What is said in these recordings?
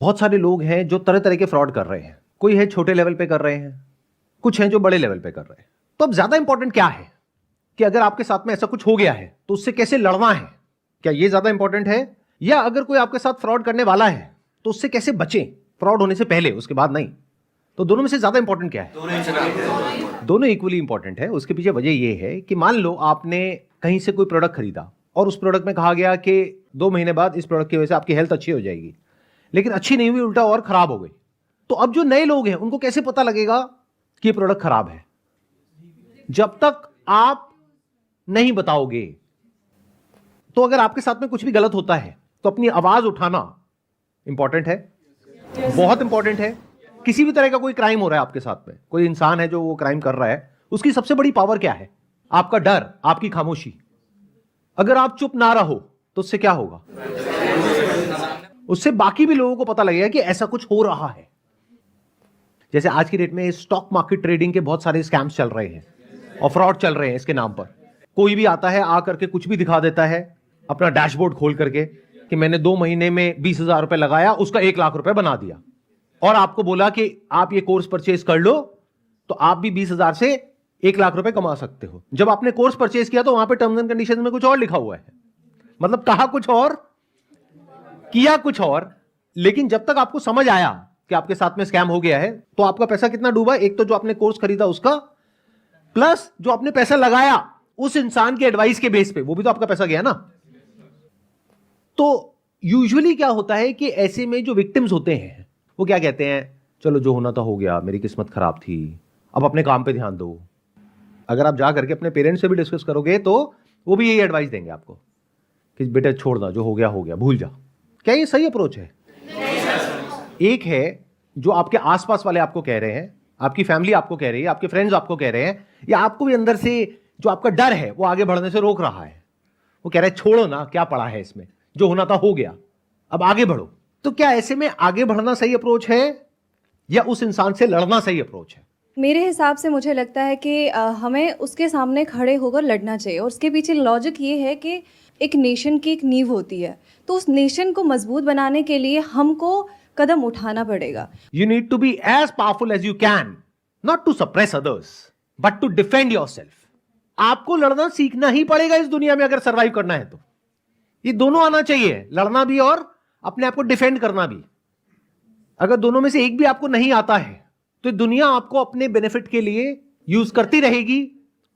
बहुत सारे लोग हैं जो तरह तरह के फ्रॉड कर रहे हैं। कोई है छोटे लेवल पे कर रहे हैं, कुछ हैं जो बड़े लेवल पे कर रहे हैं। तो अब ज्यादा इंपॉर्टेंट क्या है कि अगर आपके साथ में ऐसा कुछ हो गया है तो उससे कैसे लड़ना है, क्या ये ज्यादा इंपॉर्टेंट है? या अगर कोई आपके साथ फ्रॉड करने वाला है तो उससे कैसे बचें, फ्रॉड होने से पहले, उसके बाद नहीं? तो दोनों में से ज्यादा इंपॉर्टेंट क्या है? दोनों इक्वली इंपॉर्टेंट है। उसके पीछे वजह यह है कि मान लो आपने कहीं से कोई प्रोडक्ट खरीदा और उस प्रोडक्ट में कहा गया कि 2 महीने बाद इस प्रोडक्ट की वजह से आपकी हेल्थ अच्छी हो जाएगी, लेकिन अच्छी नहीं हुई, उल्टा और खराब हो गई। तो अब जो नए लोग हैं उनको कैसे पता लगेगा कि ये प्रोडक्ट खराब है? जब तक आप नहीं बताओगे। तो अगर आपके साथ में कुछ भी गलत होता है तो अपनी आवाज उठाना इंपॉर्टेंट है, बहुत इंपॉर्टेंट है। किसी भी तरह का कोई क्राइम हो रहा है आपके साथ में, कोई इंसान है जो वो क्राइम कर रहा है, उसकी सबसे बड़ी पावर क्या है? आपका डर, आपकी खामोशी। अगर आप चुप ना रहो तो उससे क्या होगा? उससे बाकी भी लोगों को पता लगेगा कि ऐसा कुछ हो रहा है। जैसे आज की डेट में स्टॉक मार्केट ट्रेडिंग के बहुत सारे स्कैम्स चल रहे हैं और फ्रॉड चल रहे हैं इसके नाम पर। कोई भी आता है, आ करके कुछ भी दिखा देता है अपना डैशबोर्ड खोल करके कि मैंने 2 महीने में 20,000 रुपए लगाया, उसका 1 लाख रुपए बना दिया, और आपको बोला कि आप ये कोर्स परचेज कर लो तो आप भी 20,000 से 1 लाख रुपए कमा सकते हो। जब आपने कोर्स परचेज किया तो वहां पे टर्म्स एंड कंडीशन में कुछ और लिखा हुआ है, मतलब कहा कुछ और, किया कुछ और। लेकिन जब तक आपको समझ आया कि आपके साथ में स्कैम हो गया है तो आपका पैसा कितना डूबा? एक तो जो आपने कोर्स खरीदा उसका, प्लस जो आपने पैसा लगाया उस इंसान के एडवाइस के बेस पे, वो भी तो आपका पैसा गया ना। तो यूजुअली क्या होता है कि ऐसे में जो विक्टिम्स होते हैं वो क्या कहते हैं, चलो जो होना था हो गया, मेरी किस्मत खराब थी, अब अपने काम पे ध्यान दो। अगर आप जा करके अपने पेरेंट्स से भी डिस्कस करोगे तो वो भी यही एडवाइस देंगे आपको कि बेटा छोड़ दो, जो हो गया भूल जा। क्या ये सही अप्रोच है? एक है जो आपके आसपास वाले आपको कह रहे हैं, आपकी फैमिली आपको कह रही है, आपके फ्रेंड्स आपको कह रहे हैं, या आपको भी अंदर से जो आपका डर है वो आगे बढ़ने से रोक रहा है। वो कह रहा है छोड़ो ना, क्या पड़ा है इसमें, जो होना था हो गया, अब आगे बढ़ो। तो क्या ऐसे में आगे बढ़ना सही अप्रोच है या उस इंसान से लड़ना सही अप्रोच है? मेरे हिसाब से मुझे लगता है कि हमें उसके सामने खड़े होकर लड़ना चाहिए। और उसके पीछे लॉजिक ये है कि एक नेशन की एक नींव होती है, तो उस नेशन को मजबूत बनाने के लिए हमको कदम उठाना पड़ेगा। You need to be as powerful as you can, not to suppress others, but to defend yourself. आपको लड़ना सीखना ही पड़ेगा इस दुनिया में अगर सरवाइव करना है तो। ये दोनों आना चाहिए, लड़ना भी और अपने आप को डिफेंड करना भी। अगर दोनों में से एक भी आपको नहीं आता है तो दुनिया आपको अपने बेनिफिट के लिए यूज करती रहेगी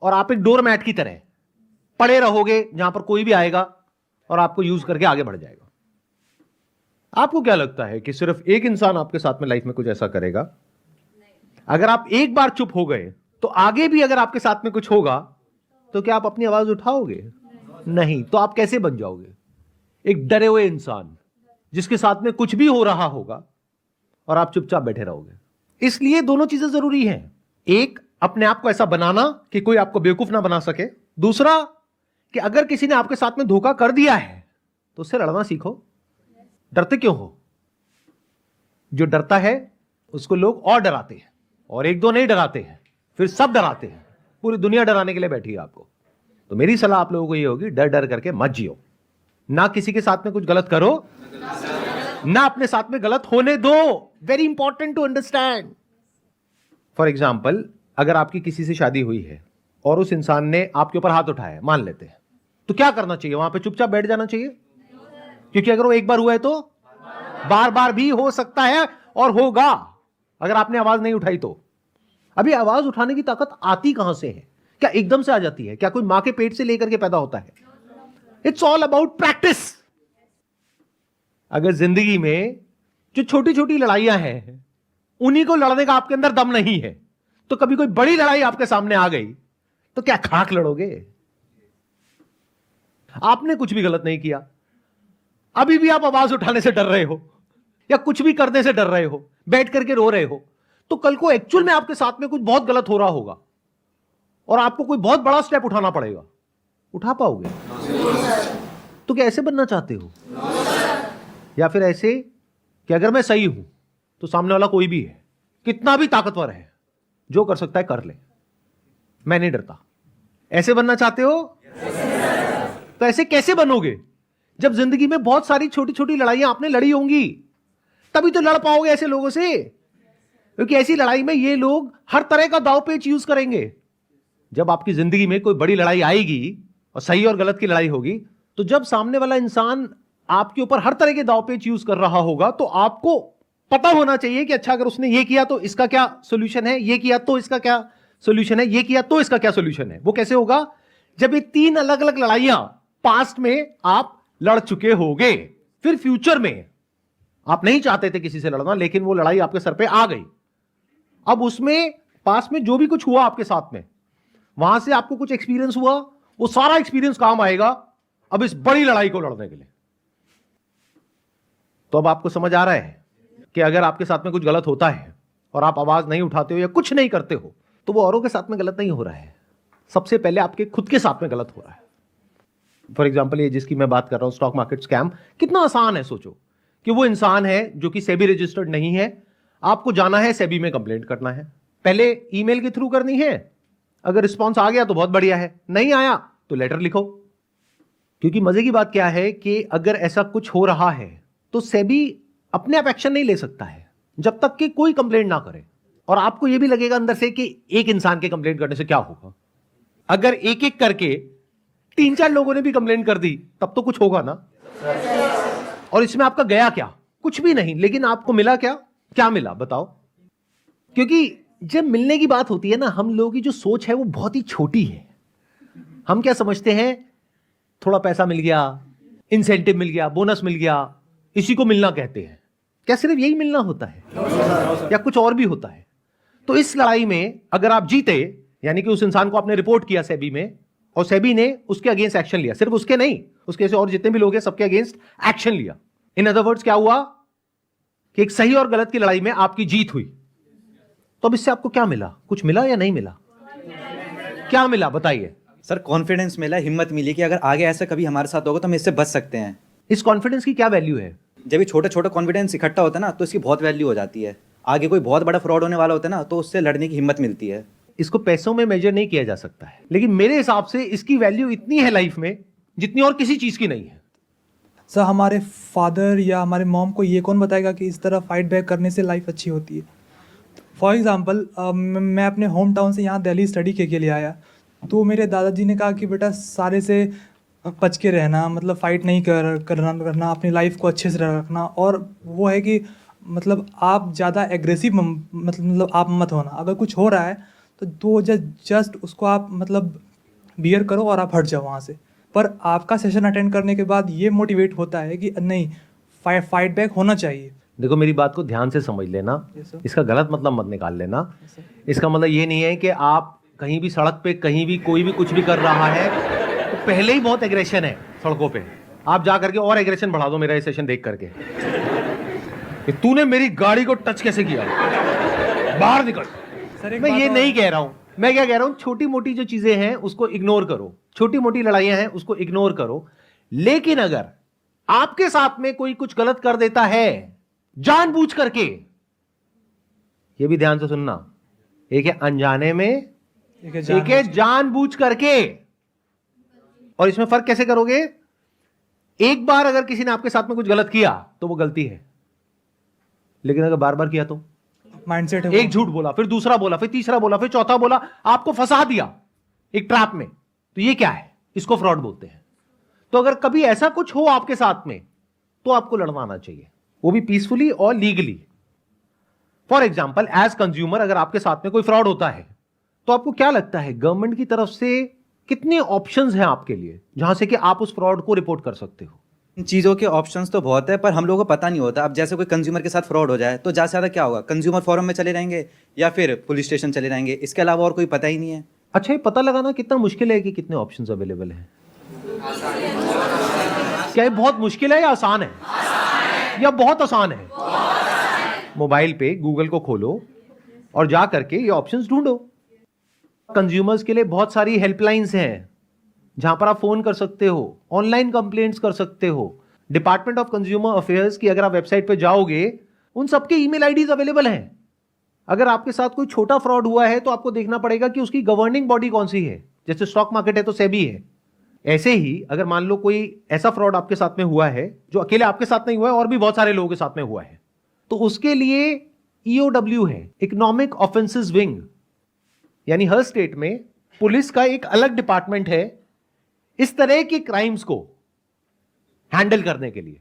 और आप एक डोरमैट की तरह पड़े रहोगे जहां पर कोई भी आएगा और आपको यूज करके आगे बढ़ जाएगा। आपको क्या लगता है कि सिर्फ एक इंसान आपके साथ में लाइफ में कुछ ऐसा करेगा? अगर आप एक बार चुप हो गए तो आगे भी अगर आपके साथ में कुछ होगा तो क्या आप अपनी आवाज उठाओगे? नहीं। तो आप कैसे बन जाओगे? एक डरे हुए इंसान जिसके साथ में कुछ भी हो रहा होगा और आप चुपचाप बैठे रहोगे। इसलिए दोनों चीजें जरूरी हैं। एक, अपने आप को ऐसा बनाना कि कोई आपको बेवकूफ ना बना सके। दूसरा, कि अगर किसी ने आपके साथ में धोखा कर दिया है तो उससे लड़ना सीखो। डरते क्यों हो? जो डरता है उसको लोग और डराते हैं, और एक दो नहीं डराते हैं, फिर सब डराते हैं। पूरी दुनिया डराने के लिए बैठी है आपको। तो मेरी सलाह आप लोगों को ये होगी, डर डर करके मत जियो। ना किसी के साथ में कुछ गलत करो, ना अपने साथ में गलत होने दो। Very important to understand. For example, अगर आपकी किसी से शादी हुई है और उस इंसान ने आपके ऊपर हाथ उठाया, मान लेते हैं, तो क्या करना चाहिए? वहां पे चुपचाप बैठ जाना चाहिए? क्योंकि अगर वो एक बार हुआ है तो बार बार भी हो सकता है और होगा अगर आपने आवाज नहीं उठाई तो। अभी आवाज उठाने की ताकत आती कहां से है? क्या एकदम से आ जाती है? क्या कोई मां के पेट से लेकर के पैदा होता है? It's all about practice. अगर जिंदगी में जो छोटी छोटी लड़ाइयां हैं उन्हीं को लड़ने का आपके अंदर दम नहीं है, तो कभी कोई बड़ी लड़ाई आपके सामने आ गई तो क्या खाक लड़ोगे? आपने कुछ भी गलत नहीं किया, अभी भी आप आवाज उठाने से डर रहे हो या कुछ भी करने से डर रहे हो, बैठ करके रो रहे हो, तो कल को एक्चुअल में आपके साथ में कुछ बहुत गलत हो रहा होगा और आपको कोई बहुत बड़ा स्टेप उठाना पड़ेगा। उठा पाओगे? तो क्या ऐसे बनना चाहते हो, या फिर ऐसे कि अगर मैं सही हूं तो सामने वाला कोई भी है, कितना भी ताकतवर है, जो कर सकता है कर ले, मैं नहीं डरता? ऐसे बनना चाहते हो? तो ऐसे कैसे बनोगे जब जिंदगी में बहुत सारी छोटी छोटी लड़ाइयां आपने लड़ी होंगी? तभी तो लड़ पाओगे ऐसे लोगों से, क्योंकि ऐसी लड़ाई में ये लोग हर तरह का दाव पेच यूज करेंगे। जब आपकी जिंदगी में कोई बड़ी लड़ाई आएगी और सही और गलत की लड़ाई होगी, तो जब सामने वाला इंसान आपके ऊपर हर तरह के दाव पेच यूज कर रहा होगा, तो आपको पता होना चाहिए कि अच्छा, अगर उसने ये किया तो इसका क्या सॉल्यूशन है, ये किया तो इसका क्या सॉल्यूशन है, ये किया तो इसका क्या सॉल्यूशन है। वो कैसे होगा? जब ये 3 अलग अलग लड़ाइयां पास्ट में आप लड़ चुके होगे, फिर फ्यूचर में आप नहीं चाहते थे किसी से लड़ना, लेकिन वो लड़ाई आपके सर पे आ गई। अब उसमें पास्ट में जो भी कुछ हुआ आपके साथ में, वहां से आपको कुछ एक्सपीरियंस हुआ, वो सारा एक्सपीरियंस काम आएगा अब इस बड़ी लड़ाई को लड़ने के लिए। तो अब आपको समझ आ रहा है कि अगर आपके साथ में कुछ गलत होता है और आप आवाज नहीं उठाते हो या कुछ नहीं करते हो, तो वो औरों के साथ में गलत नहीं हो रहा है, सबसे पहले आपके खुद के साथ में गलत हो रहा है। फॉर एग्जाम्पल, ये जिसकी मैं बात कर रहा हूं, स्टॉक मार्केट स्कैम, कितना आसान है। सोचो कि वो इंसान है जो कि सेबी रजिस्टर्ड नहीं है, आपको जाना है सेबी में कंप्लेंट करना है। पहले ईमेल के थ्रू करनी है, अगर रिस्पॉन्स आ गया तो बहुत बढ़िया है, नहीं आया तो लेटर लिखो। क्योंकि मजे की बात क्या है कि अगर ऐसा कुछ हो रहा है तो सेबी अपने आप एक्शन नहीं ले सकता है जब तक कि कोई कंप्लेंट ना करे। और आपको यह भी लगेगा अंदर से कि एक इंसान के कंप्लेंट करने से क्या होगा, अगर एक एक करके 3-4 लोगों ने भी कंप्लेंट कर दी तब तो कुछ होगा ना। और इसमें आपका गया क्या? कुछ भी नहीं। लेकिन आपको मिला क्या? क्या मिला बताओ? क्योंकि जब मिलने की बात होती है ना, हम लोगों की जो सोच है वो बहुत ही छोटी है। हम क्या समझते हैं, थोड़ा पैसा मिल गया, इंसेंटिव मिल गया, बोनस मिल गया, इसी को मिलना कहते हैं। क्या सिर्फ यही मिलना होता है या कुछ और भी होता है? तो इस लड़ाई में अगर आप जीते, यानी कि उस इंसान को आपने रिपोर्ट किया सेबी में और सेबी ने उसके अगेंस्ट एक्शन लिया, सिर्फ उसके नहीं, उसके से और जितने भी लोग हैं सबके अगेंस्ट एक्शन लिया। इन अदर वर्ड्स क्या हुआ कि एक सही और गलत की लड़ाई में आपकी जीत हुई। तो अब इससे आपको क्या मिला? कुछ मिला या नहीं मिला? क्या मिला बताइए? सर कॉन्फिडेंस मिला, हिम्मत मिली कि अगर आगे ऐसा कभी हमारे साथ होगा तो हम इससे बच सकते हैं। इस कॉन्फिडेंस की क्या वैल्यू है? जब ये छोटा छोटा कॉन्फिडेंस इकट्ठा होता है ना, तो इसकी बहुत वैल्यू हो जाती है। आगे कोई बहुत बड़ा फ्रॉड होने वाला होता है ना, तो उससे लड़ने की हिम्मत मिलती है। इसको पैसों में मेजर नहीं किया जा सकता है, लेकिन मेरे हिसाब से इसकी वैल्यू इतनी है लाइफ में जितनी और किसी चीज की नहीं है। सर हमारे फादर या हमारे मॉम को ये कौन बताएगा कि इस तरह फाइट बैक करने से लाइफ अच्छी होती है। फॉर एग्जांपल मैं अपने होम टाउन से यहाँ दिल्ली स्टडी के लिए आया, तो मेरे दादाजी ने कहा कि बेटा सारे से बच के रहना, मतलब फ़ाइट नहीं करना, अपनी लाइफ को अच्छे से रखना। और वो है कि मतलब आप ज़्यादा एग्रेसिव मतलब आप मत होना। अगर कुछ हो रहा है तो जस्ट उसको आप मतलब बियर करो और आप हट जाओ वहाँ से। पर आपका सेशन अटेंड करने के बाद ये मोटिवेट होता है कि नहीं, फाइट बैक होना चाहिए। देखो मेरी बात को ध्यान से समझ लेना, इसका गलत मतलब मत निकाल लेना। इसका मतलब ये नहीं है कि आप कहीं भी सड़क पे कहीं भी कोई भी कुछ भी कर रहा है तो पहले ही बहुत एग्रेशन है सड़कों पे, आप जा करके और एग्रेशन बढ़ा दो मेरा ये सेशन देख करके कि तूने मेरी गाड़ी को टच कैसे किया, बाहर निकल। मैं ये नहीं कह रहा हूं, मैं क्या कह रहा हूं, छोटी मोटी जो चीजें हैं उसको इग्नोर करो, छोटी मोटी लड़ाइयां हैं उसको इग्नोर करो। लेकिन अगर आपके साथ में कोई कुछ गलत कर देता है जानबूझ करके, ये भी ध्यान से सुनना, एक है अनजाने में, एक है जानबूझ करके। और इसमें फर्क कैसे करोगे? एक बार अगर किसी ने आपके साथ में कुछ गलत किया तो वो गलती है, लेकिन अगर बार बार किया तो माइंडसेट है। एक झूठ बोला, फिर दूसरा बोला, फिर तीसरा बोला, फिर चौथा बोला, आपको फंसा दिया एक ट्रैप में, तो ये क्या है? इसको फ्रॉड बोलते हैं। तो अगर कभी ऐसा कुछ हो आपके साथ में तो आपको लड़ना आना चाहिए, वो भी पीसफुली और legally. For example, as consumer अगर आपके साथ में कोई फ्रॉड होता है तो आपको क्या लगता है गवर्नमेंट की तरफ से कितने ऑप्शंस हैं आपके लिए जहां से कि आप उस फ्रॉड को रिपोर्ट कर सकते हो? इन चीज़ों के ऑप्शंस तो बहुत है, पर हम लोगों को पता नहीं होता। अब जैसे कोई कंज्यूमर के साथ फ्रॉड हो जाए तो ज़्यादा से ज़्यादा क्या होगा, कंज्यूमर फोरम में चले जाएंगे या फिर पुलिस स्टेशन चले जाएंगे, इसके अलावा और कोई पता ही नहीं है। अच्छा, ये पता लगाना कितना मुश्किल है कि कितने ऑप्शंस अवेलेबल हैं? क्या ये बहुत मुश्किल है या आसान है? या बहुत आसान है? मोबाइल पे गूगल को खोलो और जा करके ये ऑप्शंस ढूंढो। कंज्यूमर्स के लिए बहुत सारी हेल्पलाइंस हैं जहां पर आप फोन कर सकते हो, ऑनलाइन कंप्लेंट्स कर सकते हो। डिपार्टमेंट ऑफ कंज्यूमर अफेयर्स की अगर आप वेबसाइट पे जाओगे, उन सबके ईमेल आईडीज अवेलेबल हैं। अगर आपके साथ कोई छोटा फ्रॉड हुआ है तो आपको देखना पड़ेगा कि उसकी गवर्निंग बॉडी कौन सी है। जैसे स्टॉक मार्केट है तो सेबी है। ऐसे ही अगर मान लो कोई ऐसा फ्रॉड आपके साथ में हुआ है जो अकेले आपके साथ नहीं हुआ है और भी बहुत सारे लोगों के साथ में हुआ है, तो उसके लिए ईओडब्ल्यू है, इकोनॉमिक ऑफेंसेस विंग, यानी हर स्टेट में पुलिस का एक अलग डिपार्टमेंट है इस तरह के क्राइम्स को हैंडल करने के लिए।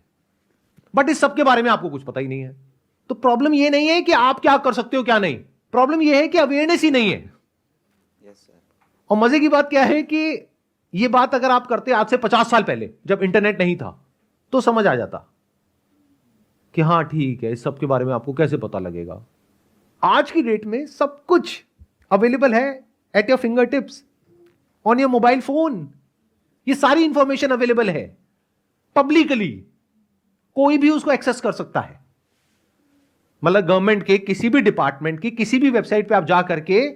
बट इस सब के बारे में आपको कुछ पता ही नहीं है। तो प्रॉब्लम यह नहीं है कि आप क्या कर सकते हो क्या नहीं, प्रॉब्लम यह है कि अवेयरनेस ही नहीं है। और मजे की बात क्या है कि यह बात अगर आप करते आज से 50 साल पहले, जब इंटरनेट नहीं था, तो समझ आ जाता कि हां ठीक है, इस सब के बारे में आपको कैसे पता लगेगा। आज की डेट में सब कुछ अवेलेबल है at your finger tips, on your mobile phone. ये सारी इंफॉर्मेशन अवेलेबल है पब्लिकली, कोई भी उसको एक्सेस कर सकता है। मतलब गवर्नमेंट के किसी भी डिपार्टमेंट की किसी भी वेबसाइट पे आप जा करके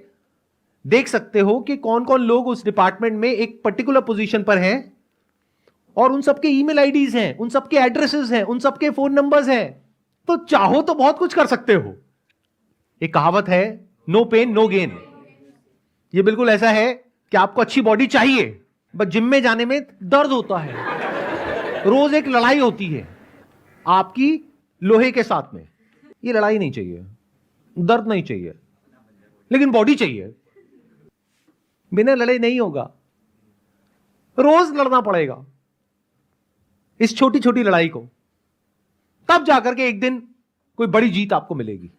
देख सकते हो कि कौन कौन लोग उस डिपार्टमेंट में एक पर्टिकुलर पोजीशन पर हैं, और उन सबके ईमेल आईडीज हैं, उन सबके एड्रेसेस हैं, उन सबके फोन नंबर्स हैं। तो चाहो तो बहुत कुछ कर सकते हो। एक कहावत है, नो पेन नो गेन। ये बिल्कुल ऐसा है कि आपको अच्छी बॉडी चाहिए, बस जिम में जाने में दर्द होता है, रोज एक लड़ाई होती है आपकी लोहे के साथ में। ये लड़ाई नहीं चाहिए, दर्द नहीं चाहिए, लेकिन बॉडी चाहिए। बिना लड़े नहीं होगा, रोज लड़ना पड़ेगा इस छोटी छोटी लड़ाई को, तब जाकर के एक दिन कोई बड़ी जीत आपको मिलेगी।